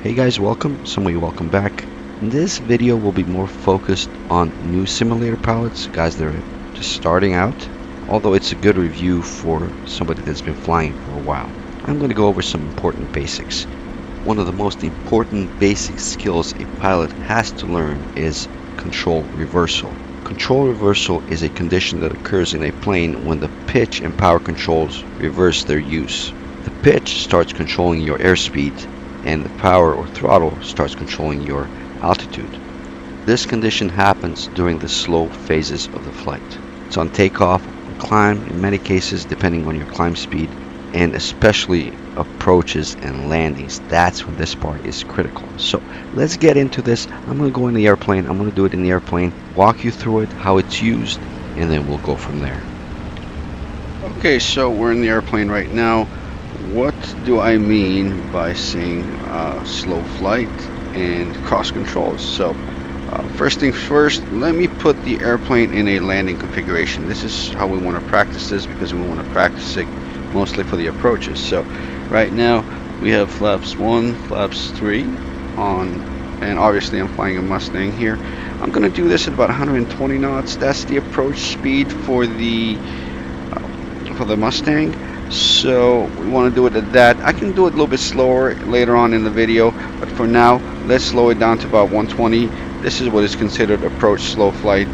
Hey guys, welcome back. In this video we'll be more focused on new simulator pilots, guys that are just starting out, although it's a good review for somebody that's been flying for a while. I'm going to go over some important basics. One of the most important basic skills a pilot has to learn is control reversal. Control reversal is a condition that occurs in a plane when the pitch and power controls reverse their use. The pitch starts controlling your airspeed, and the power or throttle starts controlling your altitude. This condition happens during the slow phases of the flight. It's on takeoff, on climb, in many cases depending on your climb speed, and especially approaches and landings. That's when this part is critical. So let's get into this. I'm going to go in the airplane. I'm going to do it in the airplane, walk you through it, how it's used, and then we'll go from there. Okay, so we're in the airplane right now. What do I mean by saying slow flight and cross controls? So first things first, let me put the airplane in a landing configuration. This is how we want to practice this because we want to practice it mostly for the approaches. So right now we have flaps 1, flaps 3 on, and obviously I'm flying a Mustang here. I'm going to do this at about 120 knots. That's the approach speed for the Mustang. So we want to do it at that. I can do it a little bit slower later on in the video, but for now let's slow it down to about 120. This is what is considered approach slow flight,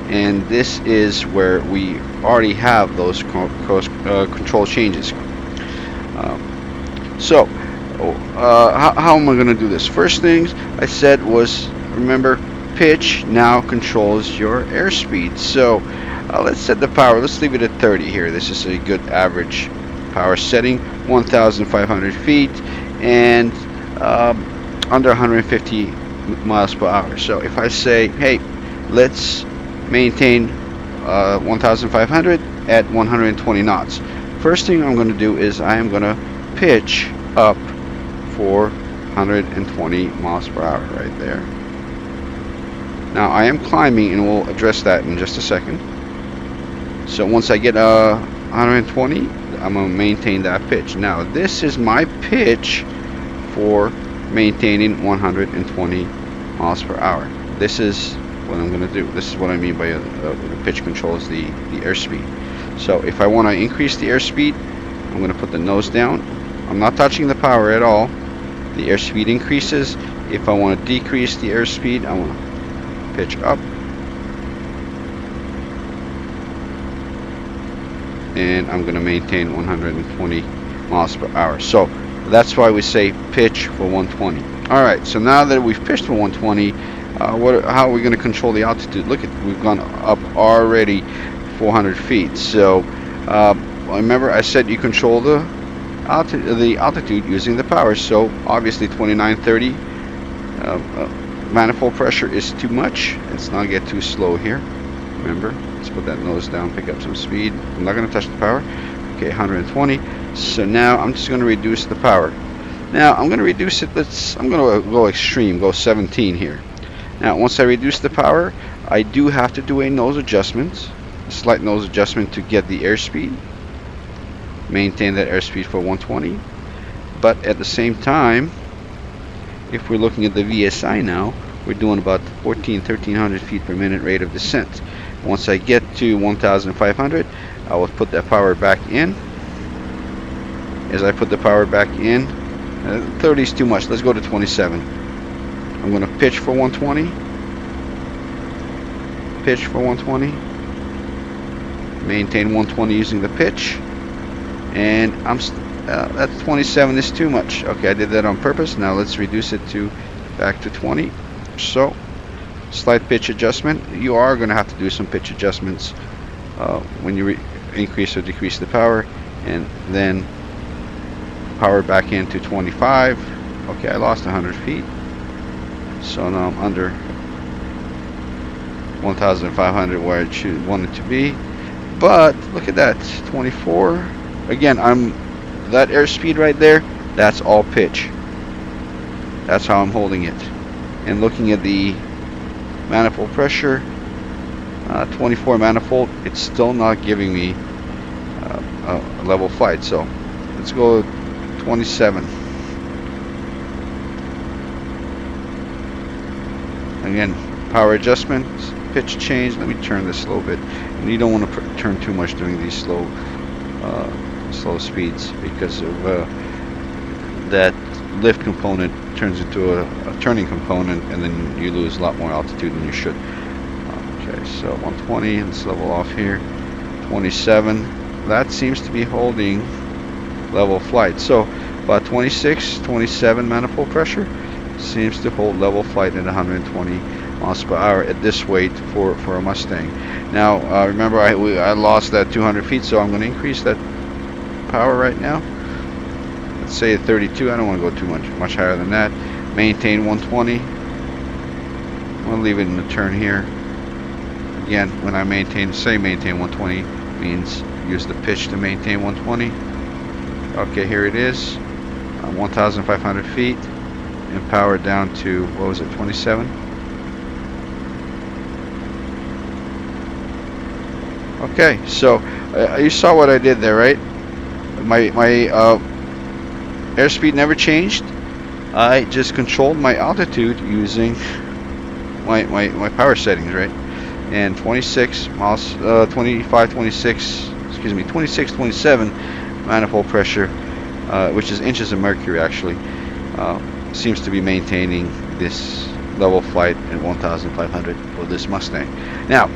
and this is where we already have those control changes. How am I going to do this? First things I said was, remember, pitch now controls your airspeed. So let's set the power. Let's leave it at 30 here. This is a good average power setting, 1,500 feet and under 150 miles per hour. So if I say, hey, let's maintain 1,500 at 120 knots. First thing I'm going to do is I am going to pitch up for 120 miles per hour right there. Now I am climbing, and we'll address that in just a second. So once I get 120, I'm going to maintain that pitch. Now this is my pitch for maintaining 120 miles per hour. This is what I'm going to do. This is what I mean by the pitch controls the airspeed. So if I want to increase the airspeed, I'm going to put the nose down. I'm not touching the power at all. The airspeed increases. If I want to decrease the airspeed, I want to pitch up, and I'm going to maintain 120 miles per hour. So that's why we say pitch for 120. Alright, so now that we've pitched for 120, how are we going to control the altitude? Look at, we've gone up already 400 feet. So remember I said you control the altitude using the power. So obviously 2930 manifold pressure is too much. Let's not get too slow here. Remember, let's put that nose down, pick up some speed. I'm not going to touch the power. Okay, 120. So now I'm just going to reduce the power. Now I'm going to reduce it. I'm going to go extreme, go 17 here. Now once I reduce the power, I do have to do a nose adjustment, a slight nose adjustment to get the airspeed. Maintain that airspeed for 120. But at the same time, if we're looking at the VSI now, we're doing about 1,300 feet per minute rate of descent. Once I get to 1,500, I will put that power back in. As I put the power back in, 30 is too much. Let's go to 27. I'm going to pitch for 120. Pitch for 120. Maintain 120 using the pitch. And that's 27 is too much. Okay, I did that on purpose. Now let's reduce it to back to 20. So slight pitch adjustment. You are going to have to do some pitch adjustments when you increase or decrease the power, and then power back into 25. Okay, I lost 100 feet, so now I'm under 1,500 where I want it to be. But look at that, 24. Again, that airspeed right there, that's all pitch. That's how I'm holding it. And looking at the manifold pressure, 24 manifold, it's still not giving me a level flight. So let's go 27. Again, power adjustment, pitch change. Let me turn this a little bit. And you don't want to turn too much during these slow speeds, because of that lift component turns into a turning component, and then you lose a lot more altitude than you should. Okay, so 120, let's level off here. 27, that seems to be holding level flight. So about 26, 27 manifold pressure seems to hold level flight at 120 miles per hour at this weight for a Mustang. Now remember, I lost that 200 feet, so I'm going to increase that power right now. Let's say 32. I don't want to go too much higher than that. Maintain 120. I'm going to leave it in the turn here. Again, when I maintain 120, means use the pitch to maintain 120. Okay, here it is. 1,500 feet, and power down to, what was it, 27? Okay, so you saw what I did there, right? My airspeed never changed. I just controlled my altitude using my power settings, right? And 26 miles, 25, 26, excuse me, 26, 27 manifold pressure, which is inches of mercury actually, seems to be maintaining this level flight at 1,500 for this Mustang. Now,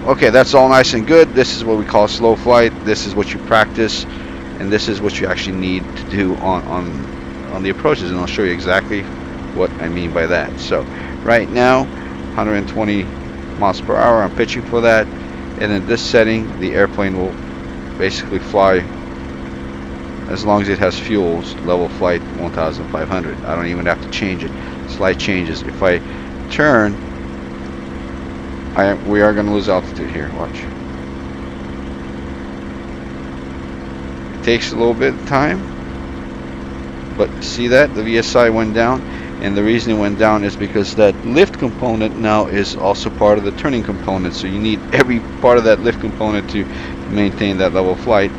okay, that's all nice and good. This is what we call slow flight. This is what you practice, and this is what you actually need to do on the approaches, and I'll show you exactly what I mean by that. So right now, 120 miles per hour, I'm pitching for that, and in this setting the airplane will basically fly as long as it has fuels, level flight 1,500. I don't even have to change it. Slight changes. If I turn, we are going to lose altitude here. Watch. It takes a little bit of time, but see that the VSI went down, and the reason it went down is because that lift component now is also part of the turning component. So you need every part of that lift component to maintain that level flight,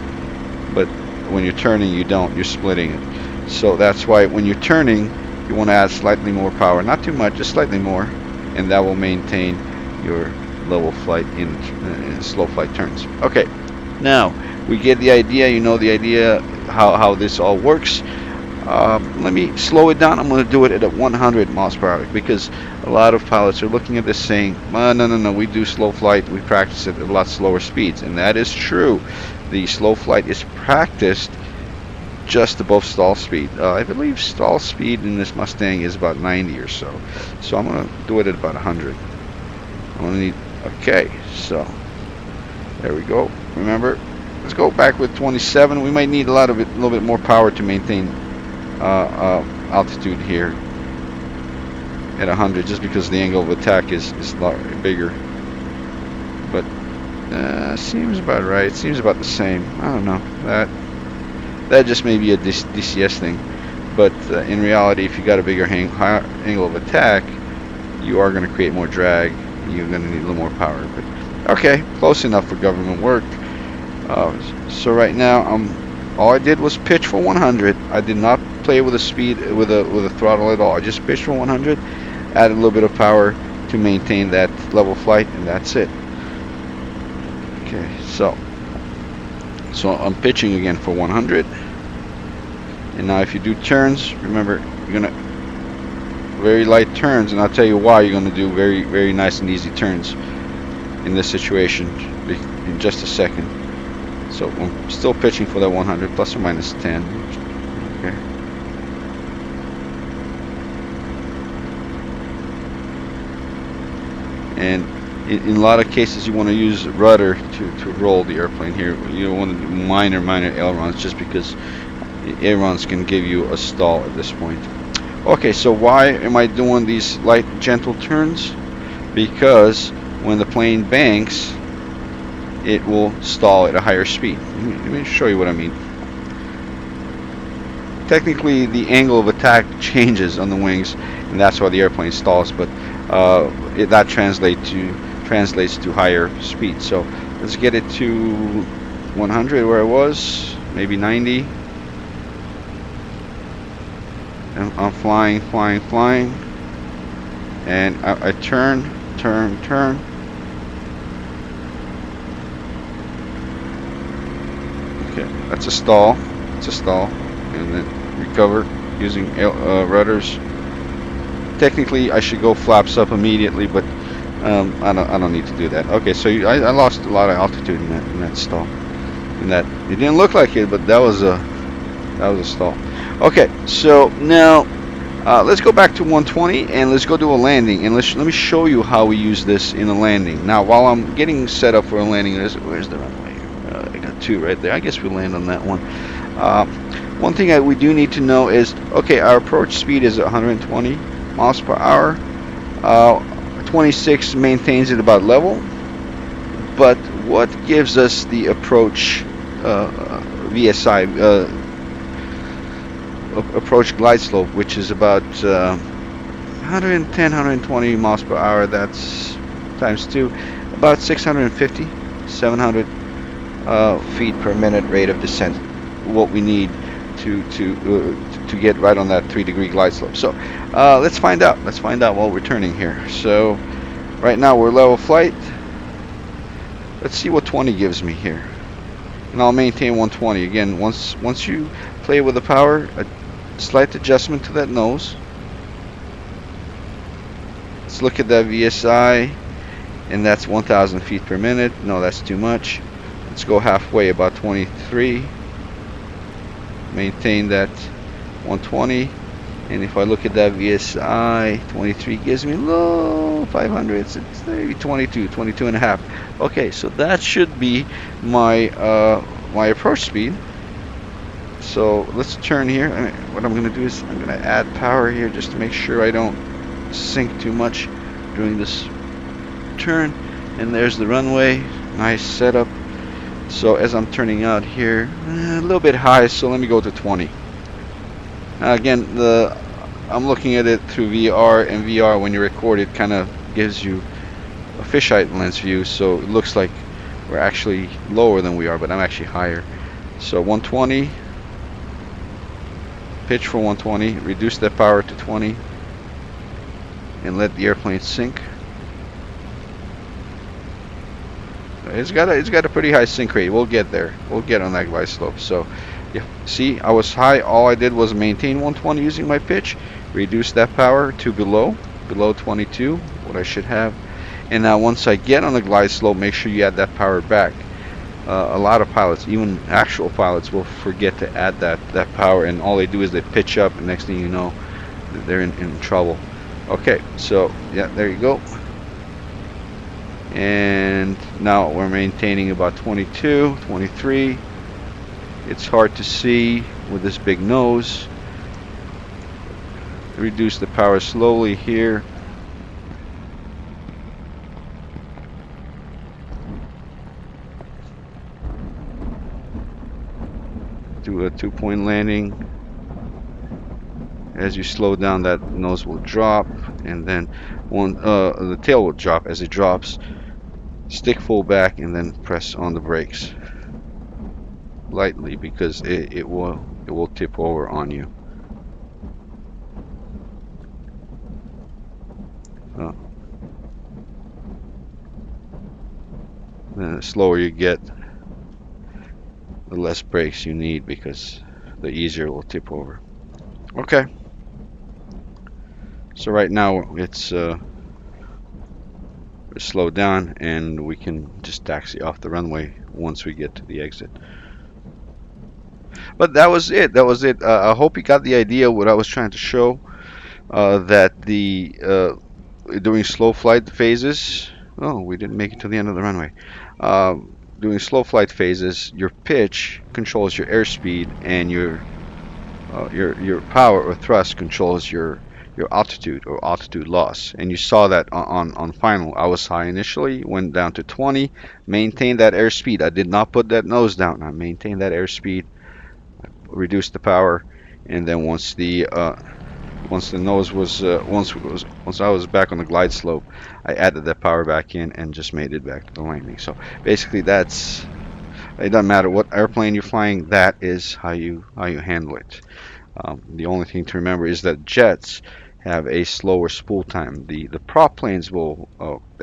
but when you're turning, you don't. You're splitting it. So that's why when you're turning, you want to add slightly more power, not too much, just slightly more, and that will maintain your level flight in slow flight turns. Okay, now we get the idea. You know the idea how this all works. Let me slow it down. I'm going to do it at 100 miles per hour, because a lot of pilots are looking at this saying, no, we do slow flight, we practice it at a lot slower speeds. And that is true. The slow flight is practiced just above stall speed. I believe stall speed in this Mustang is about 90 or so. So I'm going to do it at about 100. I'm going to need, okay, so there we go. Remember, let's go back with 27. We might need a little bit more power to maintain altitude here at 100, just because the angle of attack is bigger. But seems about right. Seems about the same. I don't know. That just may be a DCS thing, but in reality, if you got a bigger angle of attack, you are going to create more drag. You're going to need a little more power. But okay, close enough for government work. So right now, all I did was pitch for 100. I did not play with the speed with a throttle at all. I just pitched for 100, added a little bit of power to maintain that level flight, and that's it. Okay, so I'm pitching again for 100, and now if you do turns, remember you're gonna very light turns, and I'll tell you why you're gonna do very, very nice and easy turns in this situation in just a second. So I'm still pitching for that 100 plus or minus 10. Okay. And in a lot of cases, you want to use rudder to roll the airplane here. You don't want to do minor ailerons, just because ailerons can give you a stall at this point. Okay, so why am I doing these light, gentle turns? Because when the plane banks, it will stall at a higher speed. Let me show you what I mean. Technically, the angle of attack changes on the wings, and that's why the airplane stalls, but that translates to higher speed. So let's get it to 100 where it was, maybe 90. And I'm flying. and I turn. Okay, that's a stall. It's a stall, and then recover using rudders. Technically, I should go flaps up immediately, but I don't need to do that. Okay, so I lost a lot of altitude in that stall. In that, it didn't look like it, but that was a stall. Okay, so now let's go back to 120 and let's go do a landing, and let me show you how we use this in a landing. Now, while I'm getting set up for a landing, where's the runway? I got two right there. I guess we'll land on that one. One thing that we do need to know is, okay, our approach speed is 120 miles per hour. 26 maintains it about level, but what gives us the approach VSI approach glide slope, which is about 110, 120 miles per hour? That's times 2, about 650, 700 Feet per minute rate of descent. what we need to get right on that 3-degree glide slope. So let's find out. Let's find out while we're turning here. So right now we're level flight. Let's see what 20 gives me here, and I'll maintain 120 again. Once you play with the power, a slight adjustment to that nose. Let's look at that VSI, and that's 1,000 feet per minute. No, that's too much. Let's go halfway, about 23. Maintain that 120, and if I look at that VSI, 23 gives me low 500s. It's maybe 22 and a half. Okay, so that should be my my approach speed. So let's turn here. What I'm going to do is I'm going to add power here just to make sure I don't sink too much during this turn. And there's the runway. Nice setup. So as I'm turning out here, a little bit high, so let me go to 20. Again, I'm looking at it through VR, and VR, when you record it, kind of gives you a fisheye lens view, so it looks like we're actually lower than we are, but I'm actually higher. So 120, pitch for 120, reduce that power to 20, and let the airplane sink. It's got a pretty high sink rate. We'll get there. We'll get on that glide slope. So, yeah, see, I was high. All I did was maintain 120 using my pitch, reduce that power to below 22, what I should have. And now once I get on the glide slope, make sure you add that power back. A lot of pilots, even actual pilots, will forget to add that power, and all they do is they pitch up, and next thing you know, they're in trouble. Okay, so yeah, there you go. And now we're maintaining about 22, 23. It's hard to see with this big nose. Reduce the power slowly here. Do a 2-point landing. As you slow down, that nose will drop, and then the tail will drop. As it drops, stick full back and then press on the brakes lightly, because it will tip over on you. The slower you get, the less brakes you need, because the easier it will tip over. Okay, so right now it's slowed down, and we can just taxi off the runway once we get to the exit. But that was it. I hope you got the idea what I was trying to show. That during slow flight phases, we didn't make it to the end of the runway. During slow flight phases, your pitch controls your airspeed, and your power or thrust controls your altitude or altitude loss. And you saw that on final. I was high initially, went down to 20, maintained that airspeed. I did not put that nose down. I maintained that airspeed, reduced the power, and then once the nose was once I was back on the glide slope, I added that power back in and just made it back to the landing. So basically, it doesn't matter what airplane you're flying. That is how you handle it. The only thing to remember is that jets have a slower spool time. The prop planes will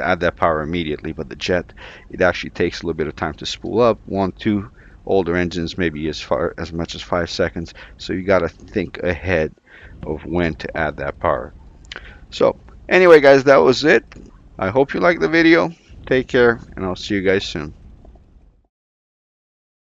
add that power immediately, but the jet, it actually takes a little bit of time to spool up. 1, 2 older engines maybe as much as 5 seconds. So you got to think ahead of when to add that power. So anyway, guys, that was it. I hope you liked the video. Take care, and I'll see you guys soon.